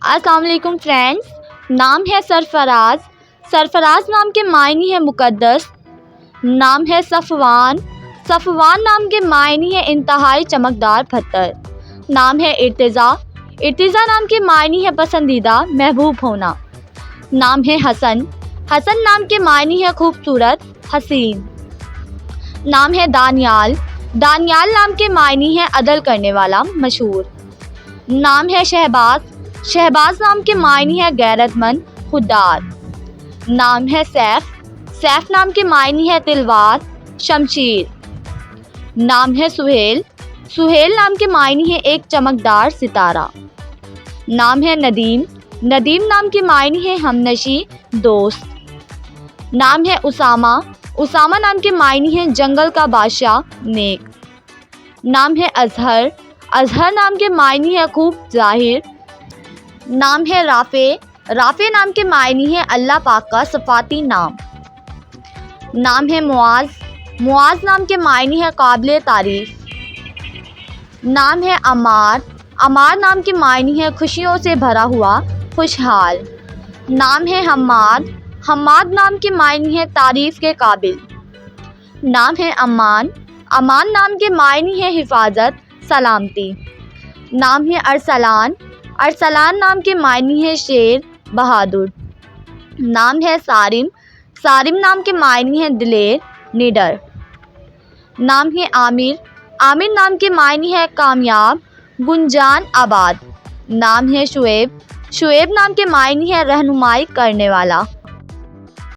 अस्सलाम वालेकुम फ्रेंड्स। नाम है सरफराज। सरफराज नाम के मायने है मुक़द्दस। नाम है सफ़वान। सफ़वान नाम के मायने है इंतहाई चमकदार पत्थर। नाम है इर्तिज़ा। इर्तिज़ा नाम के मायने है पसंदीदा, महबूब होना। नाम है हसन। हसन नाम के मायने है खूबसूरत, हसीन। नाम है दानियाल। दानियाल नाम के मायने है अदल करने वाला, मशहूर। नाम है शहबाज। शहबाज नाम के मायने है गैरतमंद, खुददार। नाम है सैफ। सैफ नाम के मायने है तलवार, शमशीर। नाम है सुहेल। सुहेल नाम के मायने है एक चमकदार सितारा। नाम है नदीम। नदीम नाम के मायने है हमनशी, दोस्त। नाम है उसामा। उसामा नाम के मायने है जंगल का बादशाह, नेक। नाम है अजहर। अजहर नाम के मायने है खूब जाहिर। नाम है राफ़े। राफ़े नाम के मायने है अल्लाह पाक का सफ़ाती नाम। नाम है मुआज़। मुआज़ नाम के मायने है काबिल तारीफ़। नाम है अमार। अमार नाम के मायने है खुशियों से भरा हुआ, खुशहाल। नाम है हम्माद। हम्माद नाम के मायने है तारीफ़ के काबिल। नाम है अमान। अमान नाम के मायने है हिफाजत, सलामती। नाम है अरसलान। अरसलान नाम के मायने है शेर, बहादुर। नाम है सारिम। सारिम नाम के मायने है दिलेर, निडर। नाम है आमिर। आमिर नाम के मायने है कामयाब, गुंजान, आबाद। नाम है शुएब। शुएब नाम के मायने है रहनुमाई करने वाला।